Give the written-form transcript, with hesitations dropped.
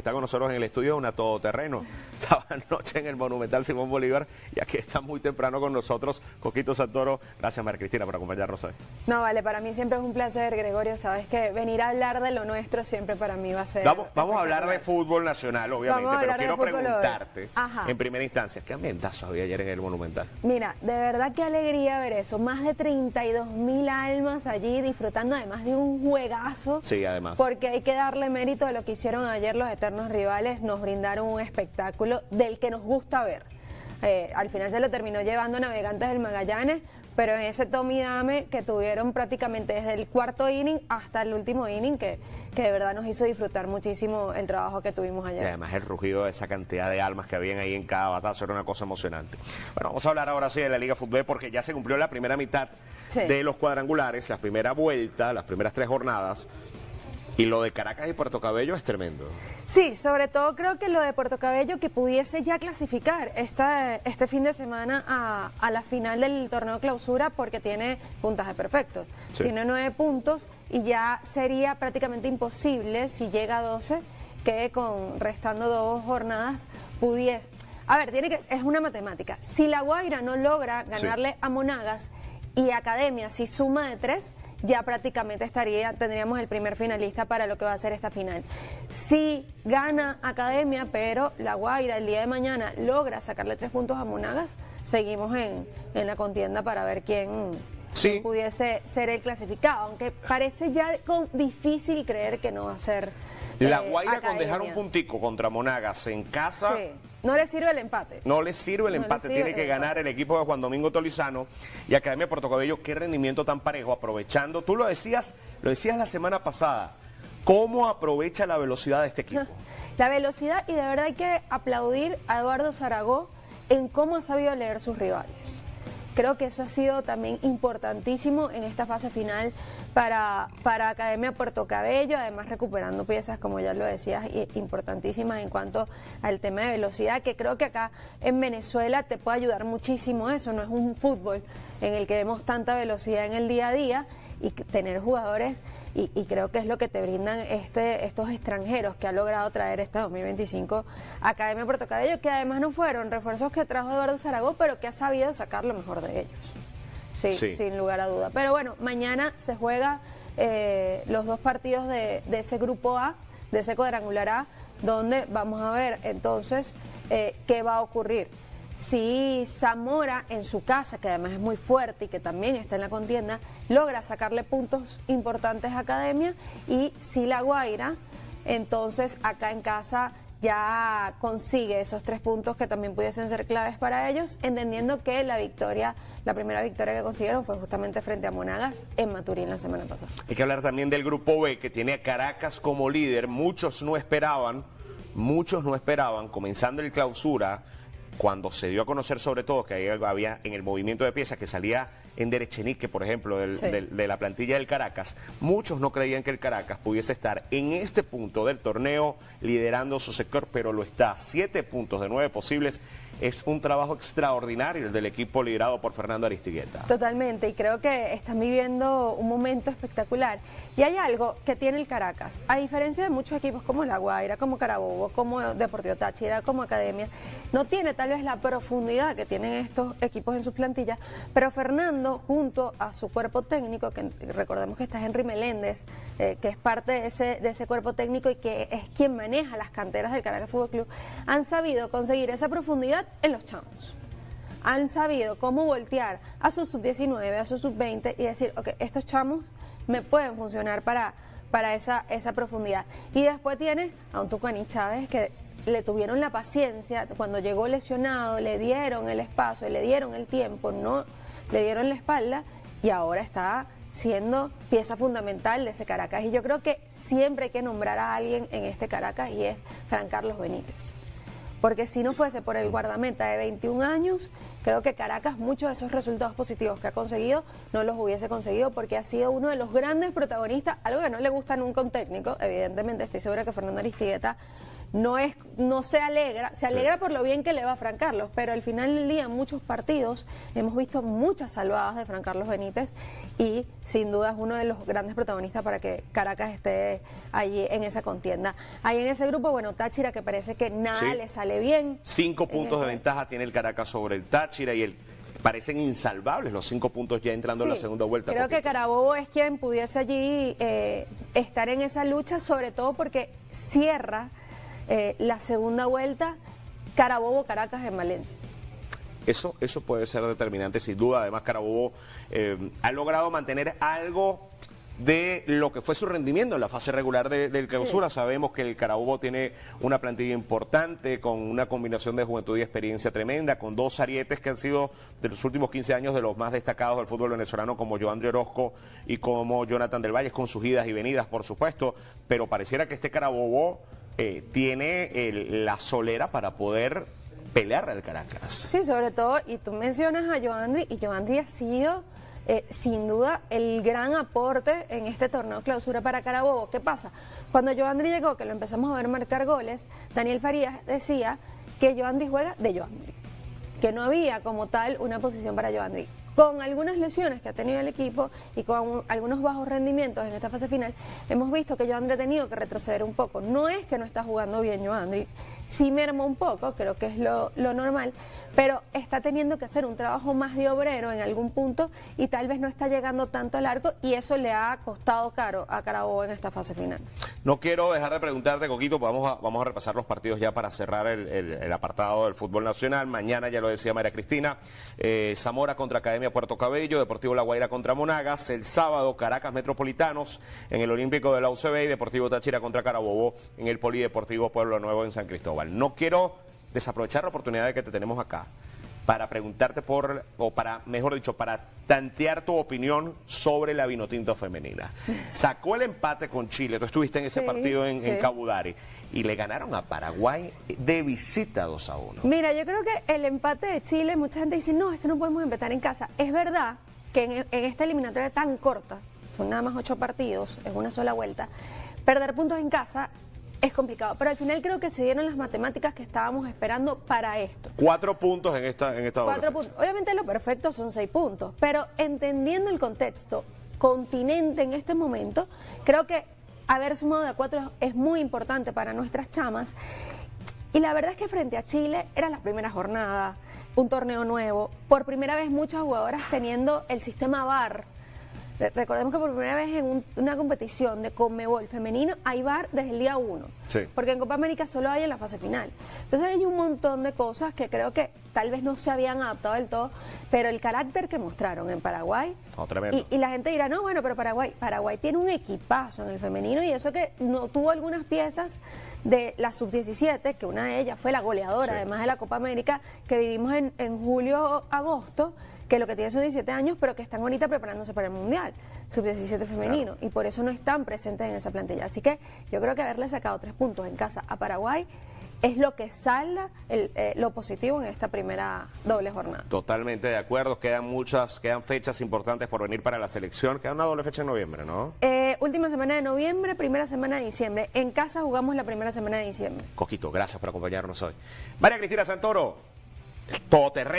Está con nosotros en el estudio una todoterreno. Estaba anoche en el Monumental Simón Bolívar y aquí está muy temprano con nosotros Coquito Santoro. Gracias, María Cristina, por acompañarnos hoy. No, vale, para mí siempre es un placer, Gregorio. Sabes que venir a hablar de lo nuestro siempre para mí va a ser... Vamos a hablar de fútbol nacional, obviamente, pero quiero preguntarte, en primera instancia, ¿qué ambientazo había ayer en el Monumental? Mira, de verdad qué alegría ver eso. Más de 32.000 almas allí disfrutando además de un juegazo. Sí, además. Porque hay que darle mérito a lo que hicieron ayer los eternos rivales. Nos brindaron un espectáculo del que nos gusta ver. Al final se lo terminó llevando Navegantes del Magallanes, pero en ese tome y dame que tuvieron prácticamente desde el cuarto inning hasta el último inning, que de verdad nos hizo disfrutar muchísimo el trabajo que tuvimos ayer. Y además el rugido de esa cantidad de almas que habían ahí en cada batazo era una cosa emocionante. Bueno, vamos a hablar ahora sí de la Liga Fútbol porque ya se cumplió la primera mitad de los cuadrangulares, la primera vuelta, las primeras 3 jornadas. Y lo de Caracas y Puerto Cabello es tremendo. Sí, sobre todo creo que lo de Puerto Cabello, que pudiese ya clasificar este fin de semana a la final del torneo clausura, porque tiene puntaje perfecto. Sí. Tiene 9 puntos y ya sería prácticamente imposible, si llega a 12, que restando 2 jornadas pudiese... A ver, es una matemática. Si La Guaira no logra ganarle a Monagas y Academia, si suma de 3... ya prácticamente tendríamos el primer finalista para lo que va a ser esta final. Si gana Academia, pero La Guaira el día de mañana logra sacarle 3 puntos a Monagas, seguimos en la contienda para ver quién pudiese ser el clasificado, aunque parece ya difícil creer que no va a ser La Guaira Academia. Con dejar un puntico contra Monagas en casa... Sí. No le sirve el empate. No le sirve el empate, tiene que ganar el equipo de Juan Domingo Tolizano y Academia Puerto Cabello. Qué rendimiento tan parejo, aprovechando, tú lo decías la semana pasada, cómo aprovecha la velocidad de este equipo. La velocidad, y de verdad hay que aplaudir a Eduardo Zaragoza en cómo ha sabido leer sus rivales. Creo que eso ha sido también importantísimo en esta fase final para Academia Puerto Cabello, además recuperando piezas, como ya lo decías, importantísimas en cuanto al tema de velocidad, que creo que acá en Venezuela te puede ayudar muchísimo eso. No es un fútbol en el que vemos tanta velocidad en el día a día, y tener jugadores, y creo que es lo que te brindan estos extranjeros que ha logrado traer este 2025 Academia Puerto Cabello, que además no fueron refuerzos que trajo Eduardo Zaragoza, pero que ha sabido sacar lo mejor de ellos. Sí, sin lugar a duda. Pero bueno, mañana se juega los 2 partidos de ese grupo A, de ese cuadrangular A, donde vamos a ver entonces qué va a ocurrir. Si Zamora en su casa, que además es muy fuerte y que también está en la contienda, logra sacarle puntos importantes a Academia, y si La Guaira, entonces acá en casa ya consigue esos 3 puntos que también pudiesen ser claves para ellos, entendiendo que la primera victoria que consiguieron fue justamente frente a Monagas en Maturín la semana pasada. Hay que hablar también del grupo B, que tiene a Caracas como líder. Muchos no esperaban, comenzando el clausura, cuando se dio a conocer sobre todo que había en el movimiento de piezas que salía Ender Echenique, por ejemplo, de la plantilla del Caracas, muchos no creían que el Caracas pudiese estar en este punto del torneo liderando su sector, pero lo está. 7 puntos de 9 posibles. Es un trabajo extraordinario el del equipo liderado por Fernando Aristigueta. Totalmente, y creo que están viviendo un momento espectacular. Y hay algo que tiene el Caracas, a diferencia de muchos equipos como La Guaira, como Carabobo, como Deportivo Táchira, como Academia, no tiene tal vez la profundidad que tienen estos equipos en sus plantillas, pero Fernando, junto a su cuerpo técnico, que recordemos que está Henry Meléndez, que es parte de ese cuerpo técnico y que es quien maneja las canteras del Caracas Fútbol Club, han sabido conseguir esa profundidad en los chamos. Han sabido cómo voltear a su sub-19, a su sub-20 y decir, ok, estos chamos me pueden funcionar para esa profundidad. Y después tiene a un Tucani Chávez que le tuvieron la paciencia, cuando llegó lesionado, le dieron el espacio, le dieron el tiempo, no le dieron la espalda, y ahora está siendo pieza fundamental de ese Caracas. Y yo creo que siempre hay que nombrar a alguien en este Caracas, y es Fran Carlos Benítez. Porque si no fuese por el guardameta de 21 años, creo que Caracas muchos de esos resultados positivos que ha conseguido no los hubiese conseguido, porque ha sido uno de los grandes protagonistas, algo que no le gusta nunca a un técnico. Evidentemente estoy segura que Fernando Aristigueta no se alegra, se alegra por lo bien que le va a Fran Carlos, pero al final del día en muchos partidos hemos visto muchas salvadas de Fran Carlos Benítez y sin duda es uno de los grandes protagonistas para que Caracas esté allí en esa contienda. Ahí en ese grupo, bueno, Táchira, que parece que nada le sale bien. 5 puntos de ventaja tiene el Caracas sobre el Táchira y parecen insalvables los 5 puntos ya entrando en la segunda vuelta. Creo que Carabobo es quien pudiese allí estar en esa lucha, sobre todo porque cierra la segunda vuelta Carabobo-Caracas en Valencia. Eso puede ser determinante, sin duda. Además, Carabobo ha logrado mantener algo de lo que fue su rendimiento en la fase regular del clausura. Sabemos que el Carabobo tiene una plantilla importante, con una combinación de juventud y experiencia tremenda, con 2 arietes que han sido de los últimos 15 años de los más destacados del fútbol venezolano, como Joandri Orozco y como Jonathan del Valle, con sus idas y venidas, por supuesto, pero pareciera que este Carabobo tiene la solera para poder pelear al Caracas. Sí, sobre todo, y tú mencionas a Joandri, y Joandri ha sido sin duda el gran aporte en este torneo clausura para Carabobo. ¿Qué pasa? Cuando Joandri llegó, que lo empezamos a ver marcar goles, Daniel Farías decía que Joandri juega de Joandri, que no había como tal una posición para Joandri. Con algunas lesiones que ha tenido el equipo y con algunos bajos rendimientos en esta fase final, hemos visto que Joandri ha tenido que retroceder un poco. No es que no está jugando bien Joandri, sí merma un poco, creo que es lo normal, pero está teniendo que hacer un trabajo más de obrero en algún punto y tal vez no está llegando tanto al arco y eso le ha costado caro a Carabobo en esta fase final. No quiero dejar de preguntarte, Coquito, vamos a repasar los partidos ya para cerrar el apartado del fútbol nacional. Mañana, ya lo decía María Cristina, Zamora contra Academia Puerto Cabello, Deportivo La Guaira contra Monagas. El sábado, Caracas Metropolitanos en el Olímpico de la UCB y Deportivo Táchira contra Carabobo en el Polideportivo Pueblo Nuevo en San Cristóbal. No quiero desaprovechar la oportunidad de que te tenemos acá para preguntarte para tantear tu opinión sobre la Vinotinto femenina. Sacó el empate con Chile, tú estuviste en ese partido en Cabudare, y le ganaron a Paraguay de visita 2-1. Mira, yo creo que el empate de Chile, mucha gente dice, no, es que no podemos empatar en casa. Es verdad que en esta eliminatoria tan corta, son nada más 8 partidos, es una sola vuelta, perder puntos en casa es complicado, pero al final creo que se dieron las matemáticas que estábamos esperando para esto. 4 puntos en esta 4 puntos. Obviamente lo perfecto son 6 puntos, pero entendiendo el contexto continente en este momento, creo que haber sumado de 4 es muy importante para nuestras chamas. Y la verdad es que frente a Chile era la primera jornada, un torneo nuevo, por primera vez muchas jugadoras teniendo el sistema VAR. Recordemos que por primera vez en una competición de Conmebol femenino hay VAR desde el día 1, porque en Copa América solo hay en la fase final. Entonces hay un montón de cosas que creo que tal vez no se habían adaptado del todo, pero el carácter que mostraron en Paraguay, y la gente dirá, no, bueno, pero Paraguay tiene un equipazo en el femenino, y eso que no tuvo algunas piezas de la sub-17, que una de ellas fue la goleadora, además de la Copa América, que vivimos en julio-agosto, que lo que tiene son 17 años, pero que están ahorita preparándose para el Mundial, sub-17 femenino, y por eso no están presentes en esa plantilla. Así que yo creo que haberle sacado 3 puntos en casa a Paraguay es lo que salda lo positivo en esta primera doble jornada. Totalmente de acuerdo, quedan fechas importantes por venir para la selección, queda una doble fecha en noviembre, ¿no? Última semana de noviembre, primera semana de diciembre. En casa jugamos la primera semana de diciembre. Coquito, gracias por acompañarnos hoy. María Cristina Santoro, todoterreno.